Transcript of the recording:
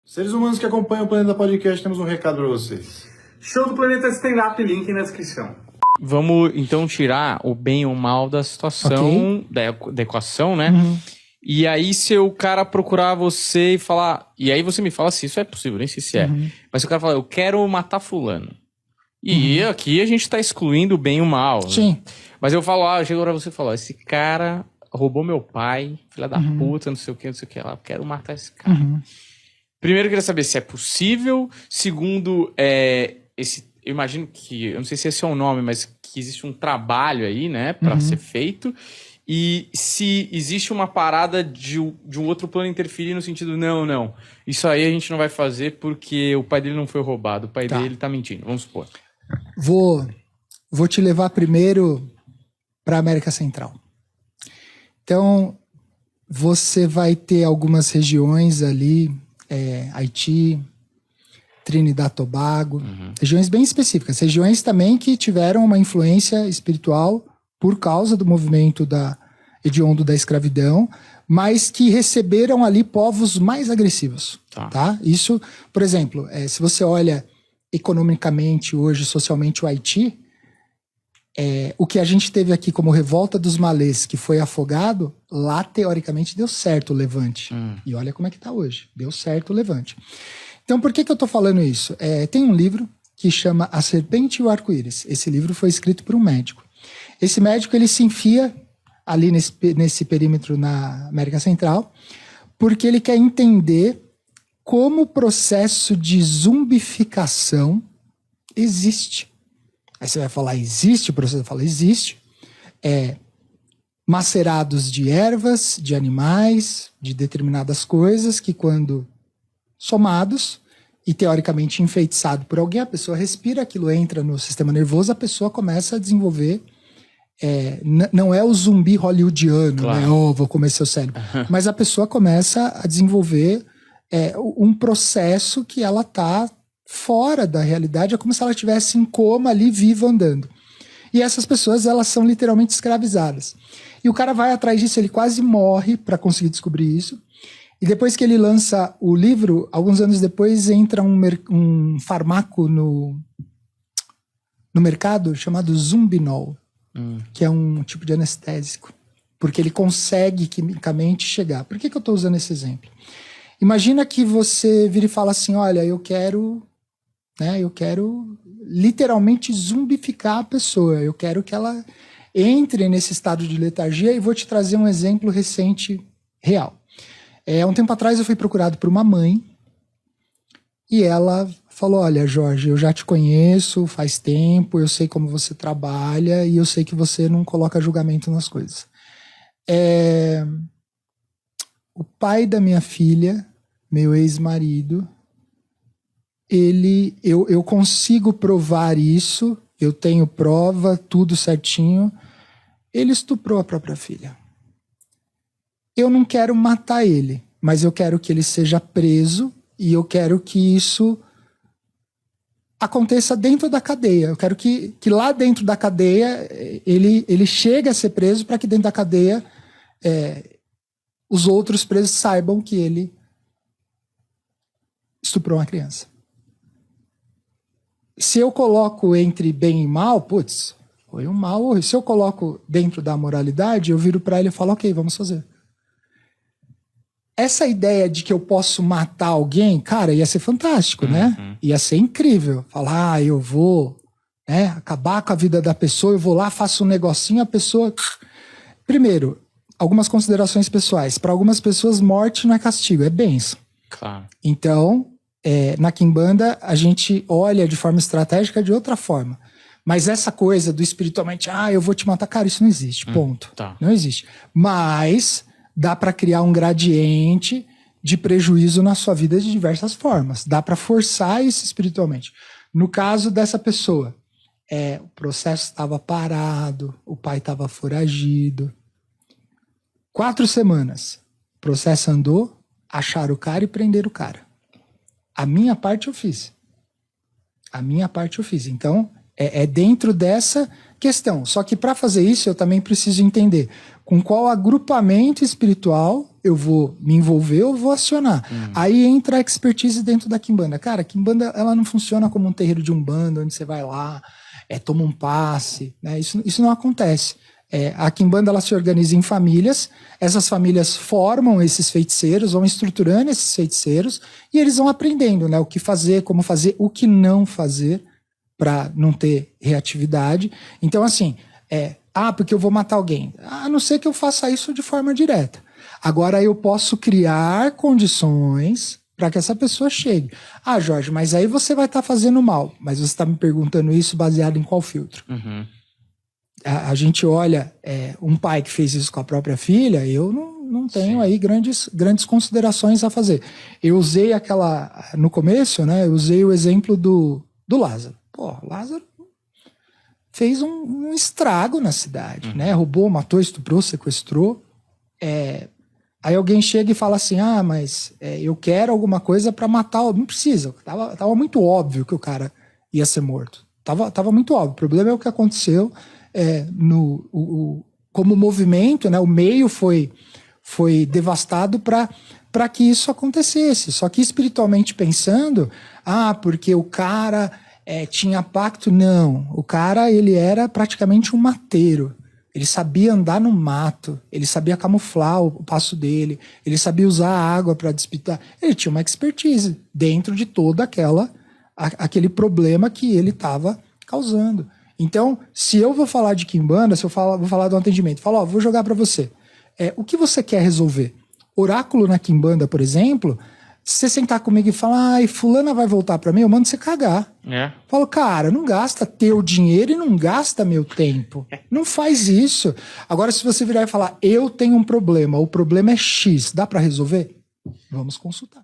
Seres humanos que acompanham o Planeta Podcast, temos um recado para vocês. Show do Planeta Stand-Up, link na descrição. Vamos então tirar o bem ou o mal da situação, Ok. da equação, né? Uhum. E aí, se o cara procurar você e falar... E aí você me fala se isso é possível, nem sei se é. Uhum. Mas se o cara falar, eu quero matar fulano. E aqui a gente tá excluindo o bem e o mal. Né? Sim. Mas eu falo, chego pra você e falo, esse cara roubou meu pai, filha da puta, não sei o que lá. Eu quero matar esse cara. Uhum. Primeiro, eu queria saber se é possível. Segundo, eu imagino que, eu não sei se esse é o nome, mas que existe um trabalho aí, né, pra ser feito. E se existe uma parada de um outro plano interferir no sentido, não, isso aí a gente não vai fazer porque o pai dele não foi roubado, o pai dele tá mentindo, vamos supor. Vou te levar primeiro para a América Central. Então, você vai ter algumas regiões ali, Haiti, Trinidad e Tobago, regiões bem específicas, regiões também que tiveram uma influência espiritual por causa do movimento hediondo da escravidão, mas que receberam ali povos mais agressivos. Tá? Isso, por exemplo, se você olha economicamente hoje, socialmente, o Haiti, o que a gente teve aqui como revolta dos malês, que foi afogado, lá teoricamente deu certo o levante. E olha como é que tá hoje. Deu certo o levante. Então, por que eu tô falando isso? Tem um livro que chama A Serpente e o Arco-Íris. Esse livro foi escrito por um médico. Esse médico, ele se enfia ali nesse perímetro na América Central, porque ele quer entender como o processo de zumbificação existe. Aí você vai falar, existe o processo? Eu falo, existe. Macerados de ervas, de animais, de determinadas coisas, que quando somados e teoricamente enfeitiçado por alguém, a pessoa respira, aquilo entra no sistema nervoso, a pessoa começa a desenvolver... não é o zumbi hollywoodiano, claro, né? Vou comer seu cérebro. Mas a pessoa começa a desenvolver um processo que ela tá fora da realidade, é como se ela estivesse em coma ali, viva, andando. E essas pessoas, elas são literalmente escravizadas. E o cara vai atrás disso, ele quase morre para conseguir descobrir isso. E depois que ele lança o livro, alguns anos depois, entra um fármaco no mercado chamado Zumbinol, que é um tipo de anestésico, porque ele consegue quimicamente chegar. Por que eu estou usando esse exemplo? Imagina que você vira e fala assim, olha, eu quero literalmente zumbificar a pessoa, eu quero que ela entre nesse estado de letargia, e vou te trazer um exemplo recente, real. Um tempo atrás eu fui procurado por uma mãe, e ela falou, olha, Jorge, eu já te conheço faz tempo, eu sei como você trabalha e eu sei que você não coloca julgamento nas coisas. O pai da minha filha, meu ex-marido, eu consigo provar isso, eu tenho prova, tudo certinho, ele estuprou a própria filha. Eu não quero matar ele, mas eu quero que ele seja preso e eu quero que isso aconteça dentro da cadeia. Eu quero que lá dentro da cadeia ele chegue a ser preso para que dentro da cadeia os outros presos saibam que ele estuprou uma criança. Se eu coloco entre bem e mal, putz, foi um mal. Se eu coloco dentro da moralidade, eu viro para ele e falo, ok, vamos fazer. Essa ideia de que eu posso matar alguém, cara, ia ser fantástico, né? Ia ser incrível. Falar, eu vou acabar com a vida da pessoa, eu vou lá, faço um negocinho, a pessoa... Primeiro, algumas considerações pessoais. Para algumas pessoas, morte não é castigo, é bênção. Claro. Então, na Quimbanda, a gente olha de forma estratégica de outra forma. Mas essa coisa do espiritualmente, eu vou te matar, cara, isso não existe, ponto. Tá. Não existe. Mas... dá para criar um gradiente de prejuízo na sua vida de diversas formas. Dá para forçar isso espiritualmente. No caso dessa pessoa, o processo estava parado, o pai estava foragido. 4 semanas, o processo andou, acharam o cara e prenderam o cara. A minha parte eu fiz. Então, dentro dessa questão. Só que para fazer isso, eu também preciso entender com qual agrupamento espiritual eu vou me envolver, eu vou acionar. Aí entra a expertise dentro da Quimbanda. Cara, a Quimbanda, ela não funciona como um terreiro de Umbanda, onde você vai lá, toma um passe, né? Isso não acontece. A Quimbanda, ela se organiza em famílias, essas famílias formam esses feiticeiros, vão estruturando esses feiticeiros, e eles vão aprendendo, né? O que fazer, como fazer, o que não fazer, para não ter reatividade. Então, assim, porque eu vou matar alguém. A não ser que eu faça isso de forma direta. Agora eu posso criar condições para que essa pessoa chegue. Ah, Jorge, mas aí você vai estar fazendo mal. Mas você está me perguntando isso baseado em qual filtro? Uhum. A gente olha um pai que fez isso com a própria filha, eu não tenho aí grandes considerações a fazer. Eu usei no começo, né, eu usei o exemplo do Lázaro. Pô, Lázaro fez um estrago na cidade, né? Roubou, matou, estuprou, sequestrou. Aí alguém chega e fala assim, mas eu quero alguma coisa para matar. Não precisa, tava muito óbvio que o cara ia ser morto. Tava muito óbvio. O problema é o que aconteceu como movimento, né? O meio foi devastado para que isso acontecesse. Só que espiritualmente pensando, porque o cara tinha pacto. Não, o cara, ele era praticamente um mateiro. Ele sabia andar no mato, ele sabia camuflar o passo dele, ele sabia usar a água para despitar. Ele tinha uma expertise dentro de todo aquele problema que ele estava causando. Então, se eu vou falar de Quimbanda, vou falar do atendimento, vou jogar para você. O que você quer resolver? Oráculo na Quimbanda, por exemplo, se você sentar comigo e falar, fulana vai voltar para mim, eu mando você cagar. Falo, cara, não gasta teu dinheiro e não gasta meu tempo. Não faz isso. Agora, se você virar e falar, eu tenho um problema, o problema é X, dá para resolver? Vamos consultar.